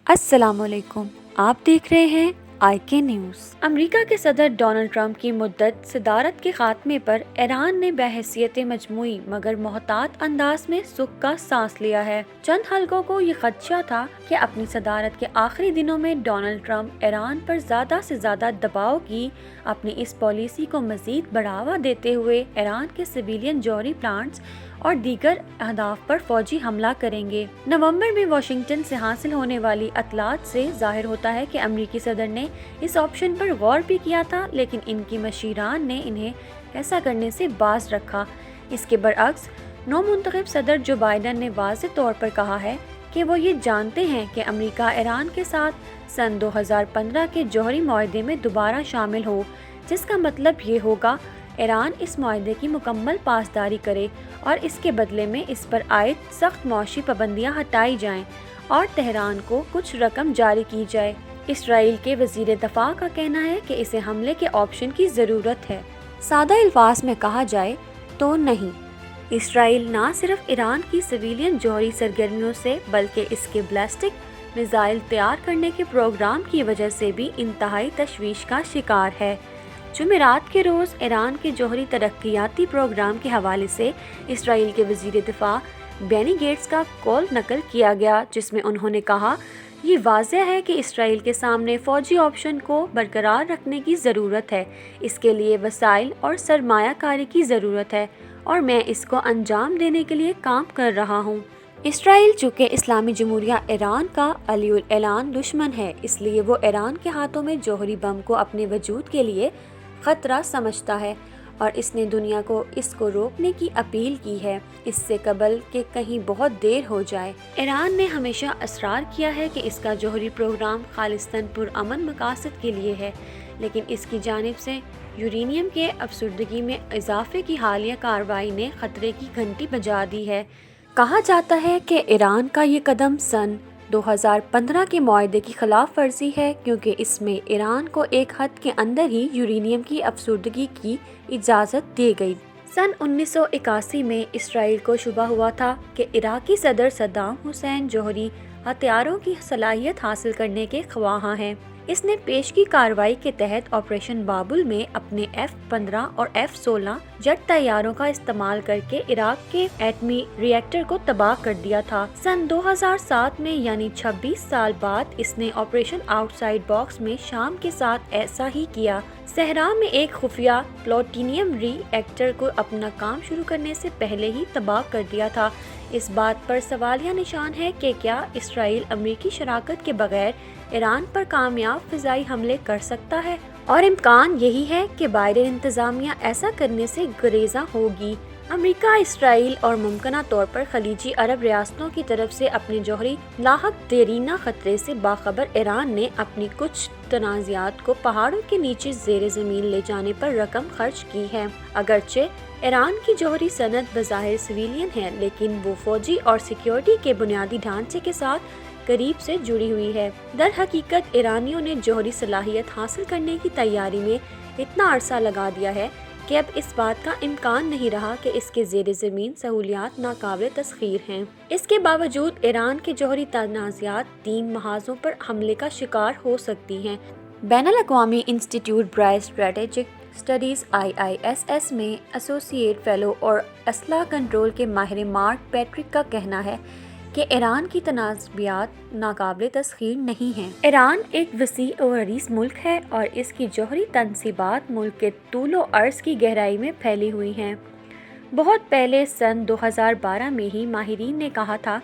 السلام علیکم، آپ دیکھ رہے ہیں IK نیوز۔ امریکہ کے صدر ڈونلڈ ٹرمپ کی مدت صدارت کے خاتمے پر ایران نے بحیثیت مجموعی مگر محتاط انداز میں سکھ کا سانس لیا ہے۔ چند حلقوں کو یہ خدشہ تھا کہ اپنی صدارت کے آخری دنوں میں ڈونلڈ ٹرمپ ایران پر زیادہ سے زیادہ دباؤ کی اپنی اس پالیسی کو مزید بڑھاوا دیتے ہوئے ایران کے سویلین جوہری پلانٹس اور دیگر اہداف پر فوجی حملہ کریں گے۔ نومبر میں واشنگٹن سے حاصل ہونے والی اطلاعات سے ظاہر ہوتا ہے کہ امریکی صدر نے اس آپشن پر غور بھی کیا تھا، لیکن ان کی مشیران نے انہیں ایسا کرنے سے باز رکھا۔ اس کے برعکس نو منتخب صدر جو بائیڈن نے واضح طور پر کہا ہے کہ وہ یہ جانتے ہیں کہ امریکہ ایران کے ساتھ سن 2015 کے جوہری معاہدے میں دوبارہ شامل ہو، جس کا مطلب یہ ہوگا ایران اس معاہدے کی مکمل پاسداری کرے اور اس کے بدلے میں اس پر عائد سخت معاشی پابندیاں ہٹائی جائیں اور تہران کو کچھ رقم جاری کی جائے۔ اسرائیل کے وزیر دفاع کا کہنا ہے کہ اسے حملے کے آپشن کی ضرورت ہے۔ سادہ الفاظ میں کہا جائے تو نہیں، اسرائیل نہ صرف ایران کی سویلین جوہری سرگرمیوں سے بلکہ اس کے بیلسٹک میزائل تیار کرنے کے پروگرام کی وجہ سے بھی انتہائی تشویش کا شکار ہے۔ جمعرات کے روز ایران کے جوہری ترقیاتی پروگرام کے حوالے سے اسرائیل کے وزیر دفاع بینی گیٹس کا کال نقل کیا گیا، جس میں انہوں نے کہا، یہ واضح ہے کہ اسرائیل کے سامنے فوجی آپشن کو برقرار رکھنے کی ضرورت ہے، اس کے لیے وسائل اور سرمایہ کاری کی ضرورت ہے اور میں اس کو انجام دینے کے لیے کام کر رہا ہوں۔ اسرائیل چونکہ اسلامی جمہوریہ ایران کا علی الاعلان دشمن ہے، اس لیے وہ ایران کے ہاتھوں میں جوہری بم کو اپنے وجود کے لیے خطرہ سمجھتا ہے اور اس نے دنیا کو اس کو روکنے کی اپیل کی ہے، اس سے قبل کہ کہیں بہت دیر ہو جائے۔ ایران نے ہمیشہ اصرار کیا ہے کہ اس کا جوہری پروگرام خالصتاً پرامن مقاصد کے لیے ہے، لیکن اس کی جانب سے یورینیم کے افسردگی میں اضافے کی حالیہ کارروائی نے خطرے کی گھنٹی بجا دی ہے۔ کہا جاتا ہے کہ ایران کا یہ قدم سن 2015 کے معاہدے کی خلاف ورزی ہے، کیونکہ اس میں ایران کو ایک حد کے اندر ہی یورینیم کی افسردگی کی اجازت دی گئی۔ سن 1981 میں اسرائیل کو شبہ ہوا تھا کہ عراقی صدر صدام حسین جوہری ہتھیاروں کی صلاحیت حاصل کرنے کے خواہاں ہیں۔ اس نے پیشگی کارروائی کے تحت آپریشن بابل میں اپنے F-15 اور F-16 جٹ طیاروں کا استعمال کر کے عراق کے ایٹمی ری ایکٹر کو تباہ کر دیا تھا۔ سن 2007 میں یعنی 26 سال بعد اس نے آپریشن آؤٹ سائڈ باکس میں شام کے ساتھ ایسا ہی کیا۔ صحرا میں ایک خفیہ پلوٹینیم ری ایکٹر کو اپنا کام شروع کرنے سے پہلے ہی تباہ کر دیا تھا۔ اس بات پر سوالیہ نشان ہے کہ کیا اسرائیل امریکی شراکت کے بغیر ایران پر کامیاب فضائی حملے کر سکتا ہے، اور امکان یہی ہے کہ بائیڈن انتظامیہ ایسا کرنے سے گریزاں ہوگی۔ امریکہ، اسرائیل اور ممکنہ طور پر خلیجی عرب ریاستوں کی طرف سے اپنے جوہری لاحق دیرینہ خطرے سے باخبر ایران نے اپنی کچھ تنازعات کو پہاڑوں کے نیچے زیر زمین لے جانے پر رقم خرچ کی ہے۔ اگرچہ ایران کی جوہری صنعت بظاہر سویلین ہے، لیکن وہ فوجی اور سیکیورٹی کے بنیادی ڈھانچے کے ساتھ قریب سے جڑی ہوئی ہے۔ در حقیقت ایرانیوں نے جوہری صلاحیت حاصل کرنے کی تیاری میں اتنا عرصہ لگا دیا ہے کہ اب اس بات کا امکان نہیں رہا کہ اس کے زیر زمین سہولیات ناقابل تسخیر ہیں۔ اس کے باوجود ایران کے جوہری تنازعات 3 محاذوں پر حملے کا شکار ہو سکتی ہیں۔ بین الاقوامی انسٹی ٹیوٹ برائے اسٹریٹجک اسٹڈیز IISS میں ایسوسی ایٹ فیلو اور اسلحہ کنٹرول کے ماہر مارک پیٹرک کا کہنا ہے کہ ایران کی تنازعات ناقابل تسخیر نہیں ہیں۔ ایران ایک وسیع و عریض ملک ہے اور اس کی جوہری تنصیبات ملک کے طول و عرض کی گہرائی میں پھیلی ہوئی ہیں۔ بہت پہلے سن 2012 میں ہی ماہرین نے کہا تھا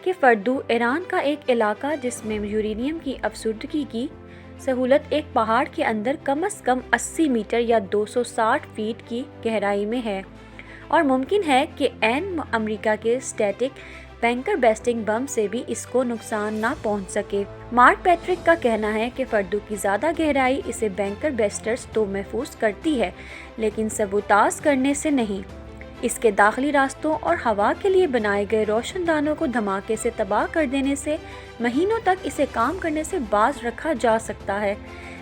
کہ فردو ایران کا ایک علاقہ جس میں یورینیم کی افسردگی کی سہولت ایک پہاڑ کے اندر کم از کم 80 میٹر یا 260 فیٹ کی گہرائی میں ہے، اور ممکن ہے کہ عین امریکہ کے اسٹیٹک بنکر بیسٹنگ بم سے بھی اس کو نقصان نہ پہنچ سکے۔ مارک پیٹرک کا کہنا ہے کہ فردو کی زیادہ گہرائی اسے بنکر بیسٹرز تو محفوظ کرتی ہے، لیکن سبوتاژ کرنے سے نہیں۔ اس کے داخلی راستوں اور ہوا کے لیے بنائے گئے روشن دانوں کو دھماکے سے تباہ کر دینے سے مہینوں تک اسے کام کرنے سے باز رکھا جا سکتا ہے،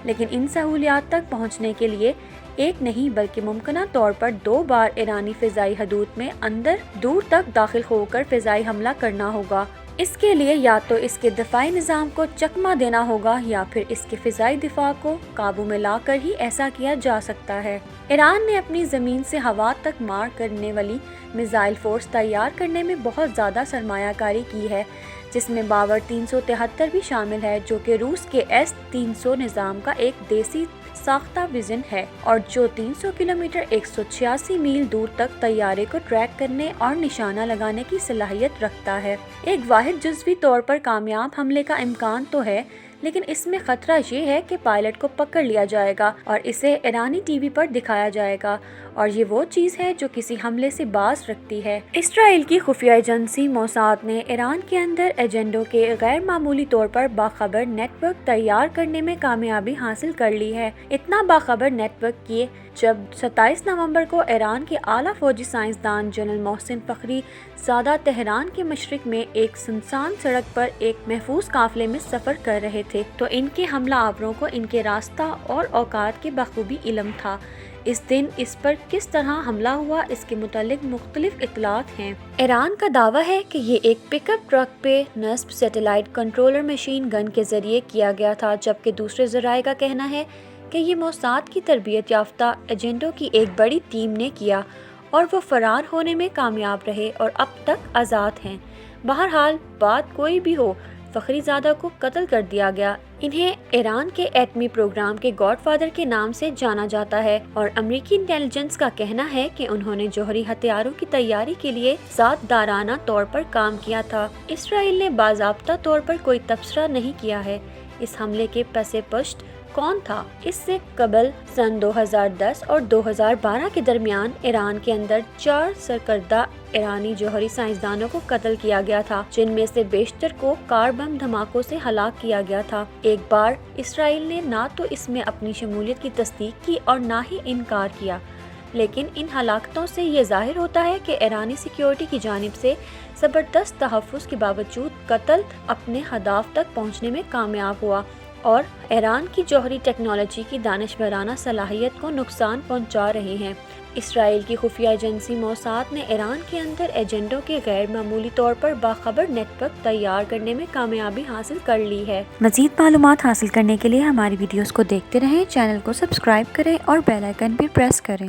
لیکن ان سہولیات تک پہنچنے کے لیے ایک نہیں بلکہ ممکنہ طور پر 2 بار ایرانی فضائی حدود میں اندر دور تک داخل ہو کر فضائی حملہ کرنا ہوگا۔ اس کے لیے یا تو اس کے دفاعی نظام کو چکمہ دینا ہوگا یا پھر اس کے فضائی دفاع کو قابو میں لا کر ہی ایسا کیا جا سکتا ہے۔ ایران نے اپنی زمین سے ہوا تک مار کرنے والی میزائل فورس تیار کرنے میں بہت زیادہ سرمایہ کاری کی ہے، جس میں باور 373 بھی شامل ہے، جو کہ روس کے S-300 نظام کا ایک دیسی ساختہ وژن ہے اور جو 300 کلومیٹر 186 میل دور تک طیارے کو ٹریک کرنے اور نشانہ لگانے کی صلاحیت رکھتا ہے۔ ایک واحد جزوی طور پر کامیاب حملے کا امکان تو ہے، لیکن اس میں خطرہ یہ ہے کہ پائلٹ کو پکڑ لیا جائے گا اور اسے ایرانی ٹی وی پر دکھایا جائے گا، اور یہ وہ چیز ہے جو کسی حملے سے باز رکھتی ہے۔ اسرائیل کی خفیہ ایجنسی موساد نے ایران کے اندر ایجنڈوں کے غیر معمولی طور پر باخبر نیٹ ورک تیار کرنے میں کامیابی حاصل کر لی ہے۔ اتنا باخبر نیٹ ورک کہ جب 27 نومبر کو ایران کے اعلیٰ فوجی سائنسدان جنرل محسن فخری زادہ تہران کے مشرق میں ایک سنسان سڑک پر ایک محفوظ قافلے میں سفر کر رہے تھے تو ان کے حملہ آوروں کو ان کے راستہ اور اوقات کے بخوبی علم تھا۔ اس دن اس پر کس طرح حملہ ہوا اس کے متعلق مختلف اطلاعات ہیں۔ ایران کا دعویٰ ہے کہ یہ ایک پک اپ ٹرک پہ نصب سیٹلائٹ کنٹرولر مشین گن کے ذریعے کیا گیا تھا، جبکہ دوسرے ذرائع کا کہنا ہے کہ یہ موساد کی تربیت یافتہ ایجنٹوں کی ایک بڑی ٹیم نے کیا اور وہ فرار ہونے میں کامیاب رہے اور اب تک آزاد ہیں۔ بہرحال بات کوئی بھی ہو، فخری زادہ کو قتل کر دیا گیا۔ انہیں ایران کے ایٹمی پروگرام کے گاڈ فادر کے نام سے جانا جاتا ہے اور امریکی انٹیلیجنس کا کہنا ہے کہ انہوں نے جوہری ہتھیاروں کی تیاری کے لیے ذات دارانہ طور پر کام کیا تھا۔ اسرائیل نے باضابطہ طور پر کوئی تبصرہ نہیں کیا ہے اس حملے کے پس پشت کون تھا۔ اس سے قبل سن 2010 اور 2012 کے درمیان ایران کے اندر 4 سرکردہ ایرانی جوہری سائنسدانوں کو قتل کیا گیا تھا، جن میں سے بیشتر کو کار بم دھماکوں سے ہلاک کیا گیا تھا۔ ایک بار اسرائیل نے نہ تو اس میں اپنی شمولیت کی تصدیق کی اور نہ ہی انکار کیا، لیکن ان ہلاکتوں سے یہ ظاہر ہوتا ہے کہ ایرانی سیکیورٹی کی جانب سے زبردست تحفظ کے باوجود قتل اپنے ہدف تک پہنچنے میں کامیاب ہوا اور ایران کی جوہری ٹیکنالوجی کی دانشورانہ صلاحیت کو نقصان پہنچا رہے ہیں۔ اسرائیل کی خفیہ ایجنسی موساد نے ایران کے اندر ایجنڈوں کے غیر معمولی طور پر باخبر نیٹ ورک تیار کرنے میں کامیابی حاصل کر لی ہے۔ مزید معلومات حاصل کرنے کے لیے ہماری ویڈیوز کو دیکھتے رہیں، چینل کو سبسکرائب کریں اور بیل آئیکن بھی پریس کریں۔